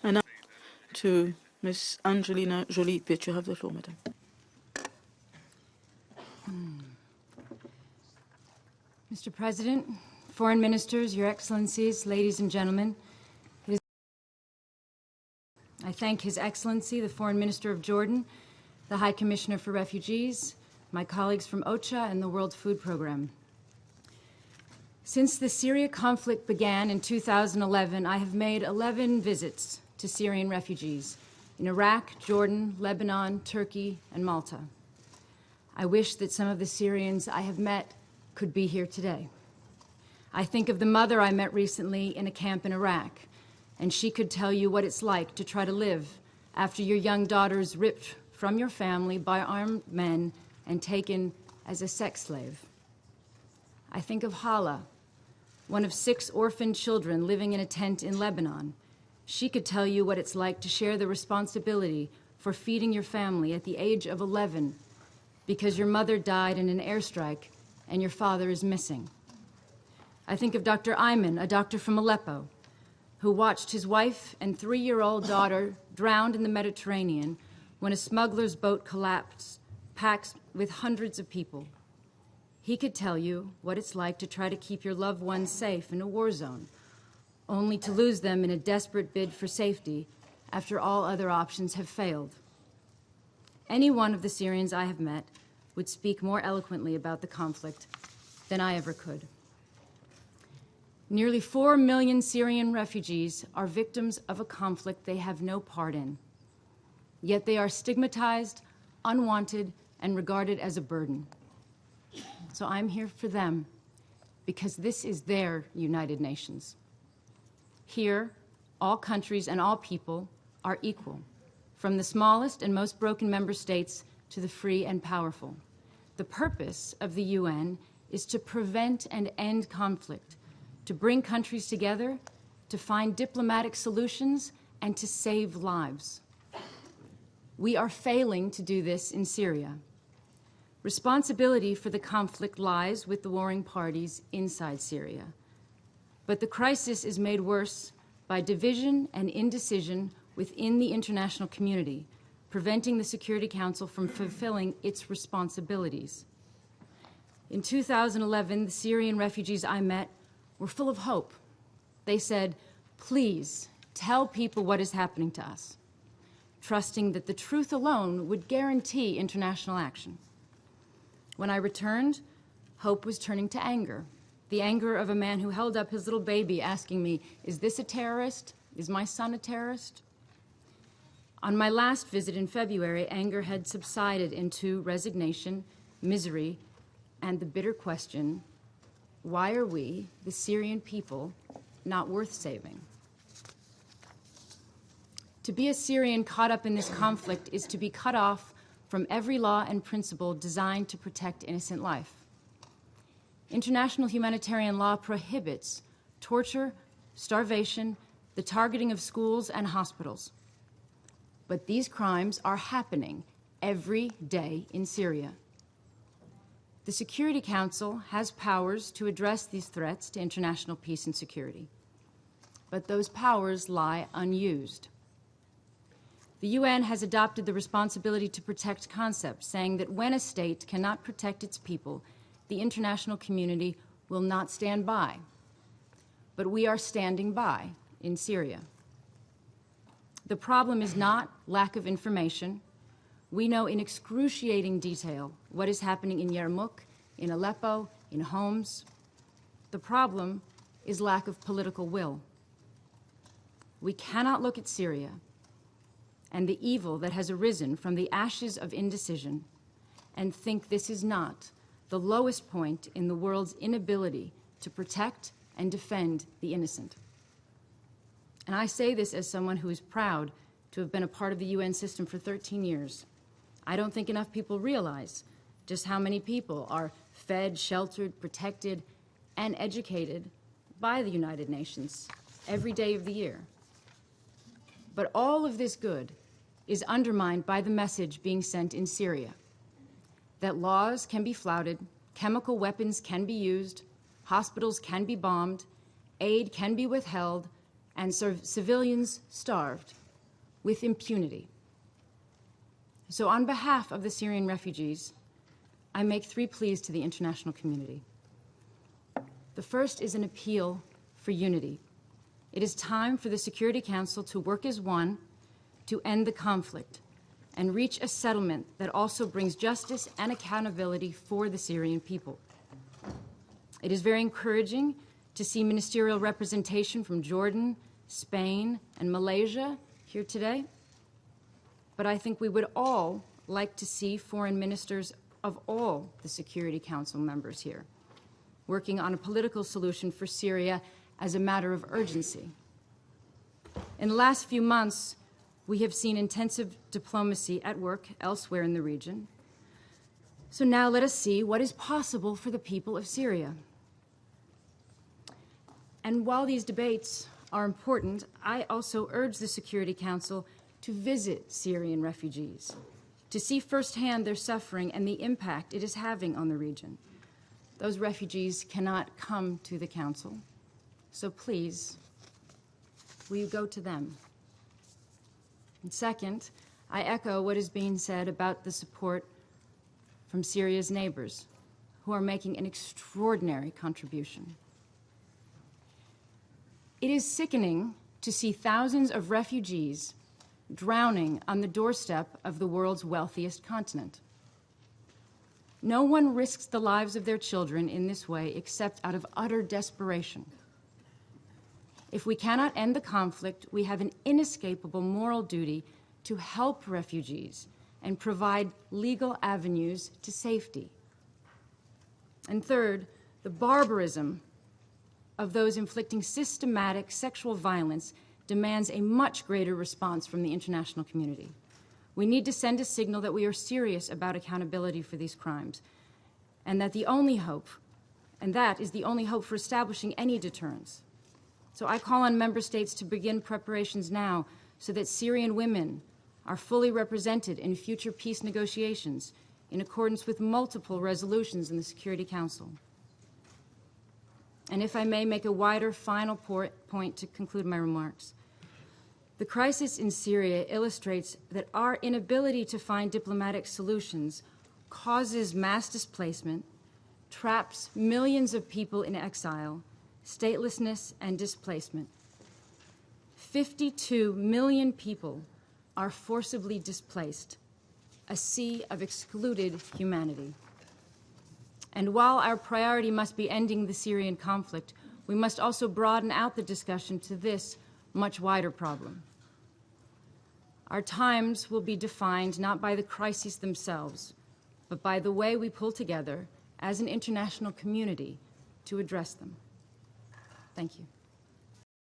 And now to Miss Angelina Jolie. Pitch, you have the floor, madam. Mr. President, foreign ministers, your excellencies, ladies and gentlemen, I thank His Excellency, the Foreign Minister of Jordan, the High Commissioner for Refugees, my colleagues from OCHA and the World Food Program. Since the Syria conflict began in 2011, I have made 11 visits to Syrian refugees in Iraq, Jordan, Lebanon, Turkey, and Malta. I wish that some of the Syrians I have met could be here today. I think of the mother I met recently in a camp in Iraq, and she could tell you what it's like to try to live after your young daughter is ripped from your family by armed men and taken as a sex slave. I think of Hala, one of 6 orphaned children living in a tent in Lebanon. She could tell you what it's like to share the responsibility for feeding your family at the age of 11 because your mother died in an airstrike and your father is missing. I think of Dr. Ayman, a doctor from Aleppo, who watched his wife and 3-year-old daughter drowned in the Mediterranean when a smuggler's boat collapsed, packed with hundreds of people. He could tell you what it's like to try to keep your loved ones safe in a war zone, only to lose them in a desperate bid for safety after all other options have failed. Any one of the Syrians I have met would speak more eloquently about the conflict than I ever could. Nearly 4 million Syrian refugees are victims of a conflict they have no part in. Yet they are stigmatized, unwanted, and regarded as a burden. So I'm here for them because this is their United Nations. Here, all countries and all people are equal, from the smallest and most broken member states to the free and powerful. The purpose of the UN is to prevent and end conflict, to bring countries together, to find diplomatic solutions, and to save lives. We are failing to do this in Syria. Responsibility for the conflict lies with the warring parties inside Syria. But the crisis is made worse by division and indecision within the international community, preventing the Security Council from fulfilling its responsibilities. In 2011, the Syrian refugees I met were full of hope. They said, "Please tell people what is happening to us," trusting that the truth alone would guarantee international action. When I returned, hope was turning to anger, the anger of a man who held up his little baby asking me, "Is this a terrorist? Is my son a terrorist?" On my last visit in February, anger had subsided into resignation, misery, and the bitter question, why are we, the Syrian people, not worth saving? To be a Syrian caught up in this conflict is to be cut off from every law and principle designed to protect innocent life. International humanitarian law prohibits torture, starvation, the targeting of schools and hospitals. But these crimes are happening every day in Syria. The Security Council has powers to address these threats to international peace and security, but those powers lie unused. The UN has adopted the responsibility to protect concept, saying that when a state cannot protect its people, the international community will not stand by. But we are standing by in Syria. The problem is not lack of information. We know in excruciating detail what is happening in Yarmouk, in Aleppo, in Homs. The problem is lack of political will. We cannot look at Syria and the evil that has arisen from the ashes of indecision and think this is not the lowest point in the world's inability to protect and defend the innocent. And I say this as someone who is proud to have been a part of the UN system for 13 years. I don't think enough people realize just how many people are fed, sheltered, protected, and educated by the United Nations every day of the year. But all of this good is undermined by the message being sent in Syria, that laws can be flouted, chemical weapons can be used, hospitals can be bombed, aid can be withheld, and civilians starved with impunity. So on behalf of the Syrian refugees, I make 3 pleas to the international community. The first is an appeal for unity. It is time for the Security Council to work as one to end the conflict and reach a settlement that also brings justice and accountability for the Syrian people. It is very encouraging to see ministerial representation from Jordan, Spain, and Malaysia here today. But I think we would all like to see foreign ministers of all the Security Council members here, working on a political solution for Syria as a matter of urgency. In the last few months, we have seen intensive diplomacy at work elsewhere in the region. So now let us see what is possible for the people of Syria. And while these debates are important, I also urge the Security Council to visit Syrian refugees, to see firsthand their suffering and the impact it is having on the region. Those refugees cannot come to the Council, so please, will you go to them? And second, I echo what is being said about the support from Syria's neighbors, who are making an extraordinary contribution. It is sickening to see thousands of refugees drowning on the doorstep of the world's wealthiest continent. No one risks the lives of their children in this way except out of utter desperation. If we cannot end the conflict, we have an inescapable moral duty to help refugees and provide legal avenues to safety. And third, the barbarism of those inflicting systematic sexual violence demands a much greater response from the international community. We need to send a signal that we are serious about accountability for these crimes, and that is the only hope for establishing any deterrence. So I call on member states to begin preparations now so that Syrian women are fully represented in future peace negotiations in accordance with multiple resolutions in the Security Council. And if I may make a wider final point to conclude my remarks, the crisis in Syria illustrates that our inability to find diplomatic solutions causes mass displacement, traps millions of people in exile, statelessness, and displacement. 52 million people are forcibly displaced, a sea of excluded humanity. And while our priority must be ending the Syrian conflict, we must also broaden out the discussion to this much wider problem. Our times will be defined not by the crises themselves, but by the way we pull together as an international community to address them. Thank you.